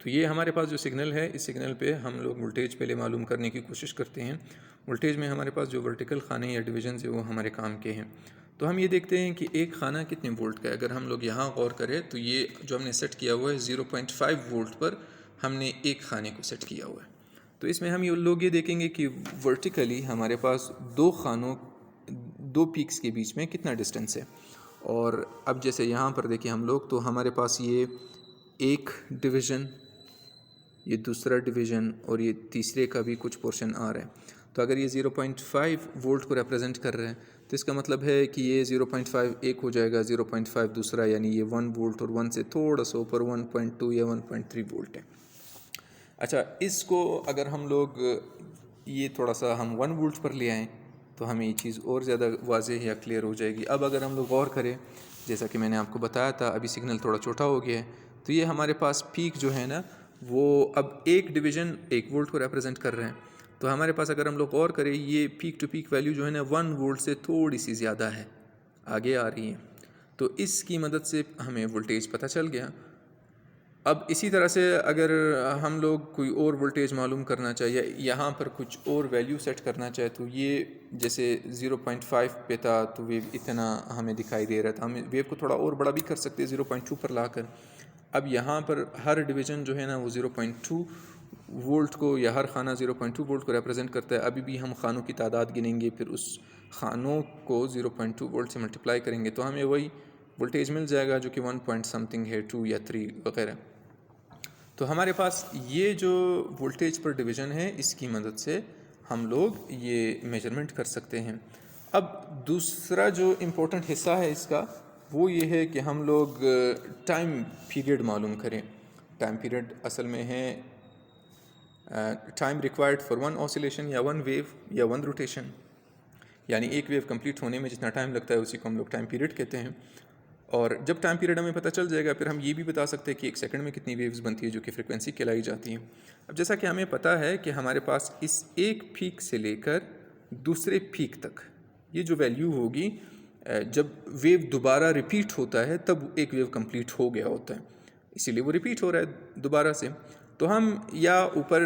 तो ये हमारे पास जो सिग्नल है, इस सिग्नल पे हम लोग वोल्टेज पहले मालूम करने की कोशिश करते हैं। वोल्टेज में हमारे पास जो वर्टिकल खाने या डिवीजन है वो हमारे काम के हैं। तो हम ये देखते हैं कि एक खाना कितने वोल्ट का है। अगर हम लोग यहाँ गौर करें तो ये जो हमने सेट किया हुआ है 0.5 वोल्ट पर हमने एक खाने को सेट किया हुआ है। तो इसमें हम ये लोग ये देखेंगे कि वर्टिकली हमारे पास दो खानों, दो पीक्स के बीच में कितना डिस्टेंस है। और अब जैसे यहाँ पर देखें हम लोग, तो हमारे पास ये एक डिवीज़न, ये दूसरा डिवीज़न और ये तीसरे का भी कुछ पोर्शन आ रहा है। तो अगर ये 0.5 वोल्ट को रिप्रेजेंट कर रहे हैं तो इसका मतलब है कि ये 0.5 एक हो जाएगा, 0.5 दूसरा, यानी ये 1 वोल्ट और 1 से थोड़ा सा ऊपर 1.2 या 1.3 वोल्ट है। अच्छा, इसको अगर हम लोग ये थोड़ा सा हम 1 वोल्ट पर ले आएँ तो हमें ये चीज़ और ज़्यादा वाज़ेह या क्लियर हो जाएगी। अब अगर हम लोग गौर करें, जैसा कि मैंने आपको बताया था, अभी सिग्नल थोड़ा छोटा हो गया है, तो ये हमारे पास पीक जो है ना, वो अब एक डिवीज़न 1 वोल्ट को रिप्रेजेंट कर रहे हैं। तो हमारे पास अगर हम लोग गौर करें, ये पीक टू पीक वैल्यू जो है ना 1 वोल्ट से थोड़ी सी ज़्यादा है, आगे आ रही है। तो इसकी मदद से हमें वोल्टेज पता चल गया। अब इसी तरह से अगर हम लोग कोई और वोल्टेज मालूम करना चाहिए, यहाँ पर कुछ और वैल्यू सेट करना चाहे, तो ये जैसे 0.5 पे था तो वेव इतना हमें दिखाई दे रहा था, हम वेव को थोड़ा और बड़ा भी कर सकते हैं 0.2 पर लाकर। अब यहाँ पर हर डिवीज़न जो है ना वो 0.2 वोल्ट को, या हर खाना 0.2 वोल्ट को रिप्रेजेंट करता है। अभी भी हम खानों की तादाद गिनेंगे, फिर उस खानों को 0.2 वोल्ट से मल्टीप्लाई करेंगे तो हमें वही वोल्टेज मिल जाएगा जो कि 1 पॉइंट समथिंग है, 2 या 3 वगैरह। तो हमारे पास ये जो वोल्टेज पर डिवीज़न है, इसकी मदद से हम लोग ये मेजरमेंट कर सकते हैं। अब दूसरा जो इम्पोर्टेंट हिस्सा है इसका, वो ये है कि हम लोग टाइम पीरियड मालूम करें। टाइम पीरियड असल में है टाइम रिक्वायर्ड फॉर 1 ऑसिलेशन या 1 वेव या 1 रोटेशन, यानी एक वेव कंप्लीट होने में जितना टाइम लगता है उसी को हम लोग टाइम पीरियड कहते हैं। और जब टाइम पीरियड हमें पता चल जाएगा, फिर हम ये भी बता सकते हैं कि एक सेकंड में कितनी वेव्स बनती है, जो कि फ्रिक्वेंसी कहलाई जाती है। अब जैसा कि हमें पता है कि हमारे पास इस एक पीक से लेकर दूसरे पीक तक ये जो वैल्यू होगी, जब वेव दोबारा रिपीट होता है तब एक वेव कंप्लीट हो गया होता है, इसीलिए वो रिपीट हो रहा है दोबारा से। तो हम या ऊपर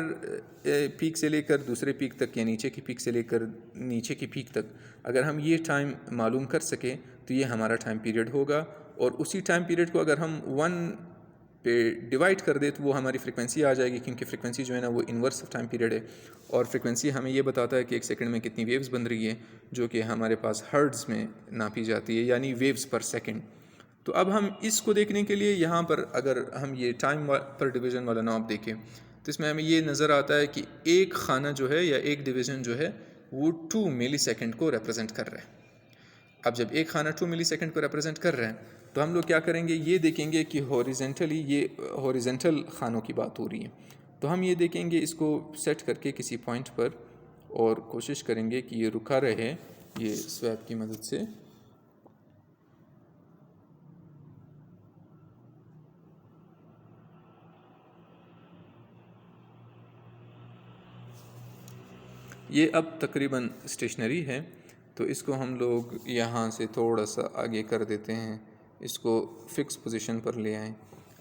पीक से लेकर दूसरे पीक तक, या नीचे की पीक से लेकर नीचे की पीक तक, अगर हम ये टाइम मालूम कर सकें तो ये हमारा टाइम पीरियड होगा। और उसी टाइम पीरियड को अगर हम 1 पे डिवाइड कर दे तो वो हमारी फ्रिक्वेंसी आ जाएगी, क्योंकि फ्रिक्वेंसी जो है ना वो इन्वर्स ऑफ टाइम पीरियड है। और फ्रिक्वेंसी हमें ये बताता है कि एक सेकंड में कितनी वेव्स बन रही है, जो कि हमारे पास हर्ट्ज़ में नापी जाती है, यानी वेव्स पर सेकंड। तो अब हम इसको देखने के लिए यहाँ पर अगर हम ये टाइम पर डिवीज़न वाला नॉब देखें तो इसमें हमें ये नज़र आता है कि एक खाना जो है या एक डिवीज़न जो है वो 2 मिली सेकेंड को रिप्रेजेंट कर रहा है। अब जब एक खाना 2 मिली सेकेंड को रिप्रेजेंट कर रहे हैं तो हम लोग क्या करेंगे, ये देखेंगे कि हॉरिजेंटली, ये हॉरिजेंटल खानों की बात हो रही है। तो हम ये देखेंगे इसको सेट करके किसी पॉइंट पर, और कोशिश करेंगे कि ये रुका रहे ये स्वैप की मदद से। ये अब तकरीबन स्टेशनरी है, तो इसको हम लोग यहाँ से थोड़ा सा आगे कर देते हैं, इसको फ़िक्स पोजीशन पर ले आएँ।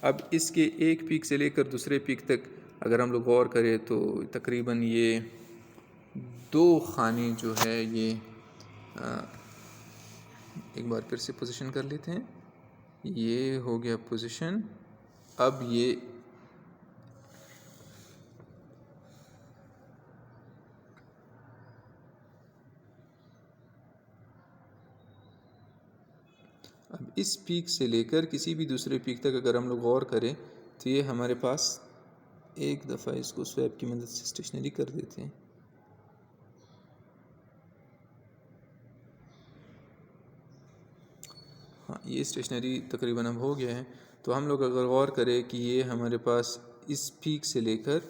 अब इसके एक पीक से लेकर दूसरे पीक तक अगर हम लोग गौर करें तो तकरीबन ये 2 खाने जो है ये एक बार फिर से पोजीशन कर लेते हैं। ये हो गया पोजीशन। अब ये अब इस पीक से लेकर किसी भी दूसरे पीक तक अगर हम लोग गौर करें तो ये हमारे पास, एक दफ़ा इसको स्वैप की मदद से स्टेशनरी कर देते हैं। हाँ, ये स्टेशनरी तकरीबन अब हो गया है। तो हम लोग अगर गौर करें कि ये हमारे पास इस पीक से लेकर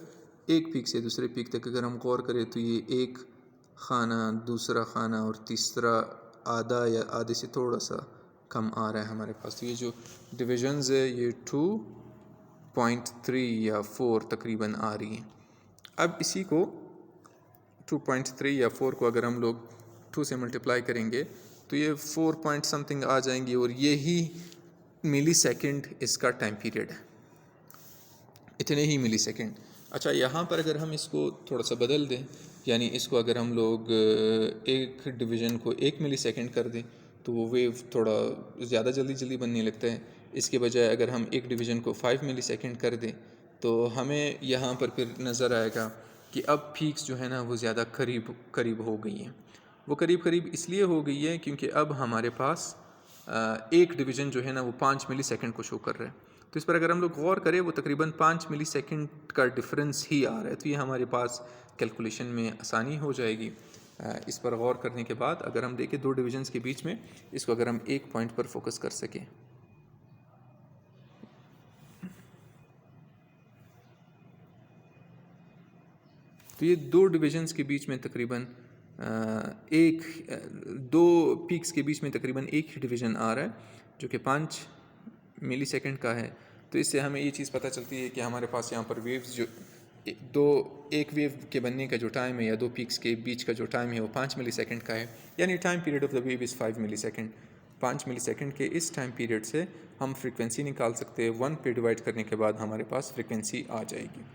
एक पीक से दूसरे पीक तक अगर हम गौर करें तो ये एक खाना, दूसरा खाना और तीसरा आधा या आधे से थोड़ा सा कम आ रहा है हमारे पास। तो ये जो डिविजन्स है ये 2.3 या 4 तकरीबन आ रही हैं। अब इसी को 2.3 या 4 को अगर हम लोग 2 से मल्टीप्लाई करेंगे तो ये 4 पॉइंट समथिंग आ जाएंगी, और ये ही मिली सेकेंड इसका टाइम पीरियड है। इतने ही मिली सेकेंड। अच्छा, यहाँ पर अगर हम इसको थोड़ा सा बदल दें, यानी इसको अगर हम लोग एक डिवीज़न को 1 मिली सेकेंड कर दें तो वो वेव थोड़ा ज़्यादा जल्दी जल्दी बनने लगता है। इसके बजाय अगर हम एक डिवीज़न को 5 मिली सेकेंड कर दें तो हमें यहाँ पर फिर नज़र आएगा कि अब पीक्स जो है ना वो ज़्यादा करीब करीब हो गई हैं। वो करीब करीब इसलिए हो गई है क्योंकि अब हमारे पास एक डिवीज़न जो है ना वो 5 मिली सेकेंड को शो कर रहा है। तो इस पर अगर हम लोग गौर करें वो तकरीबन 5 मिली सेकेंड का डिफरेंस ही आ रहा है। तो ये हमारे पास कैलकुलेशन में आसानी हो जाएगी। इस पर गौर करने के बाद अगर हम देखें दो डिवीजन्स के बीच में, इसको अगर हम एक पॉइंट पर फोकस कर सकें, तो ये दो डिवीजन्स के बीच में तकरीबन दो पीक्स के बीच में तकरीबन एक ही डिवीज़न आ रहा है जो कि 5 मिली सेकेंड का है। तो इससे हमें ये चीज़ पता चलती है कि हमारे पास यहाँ पर वेव्स जो एक वेव के बनने का जो टाइम है या दो पीक्स के बीच का जो टाइम है वो 5 मिली सेकेंड का है, यानी time period of the wave is 5 millisecond. 5 millisecond के इस टाइम पीरियड से हम फ्रीक्वेंसी निकाल सकते हैं। 1 पे डिवाइड करने के बाद हमारे पास फ्रीक्वेंसी आ जाएगी।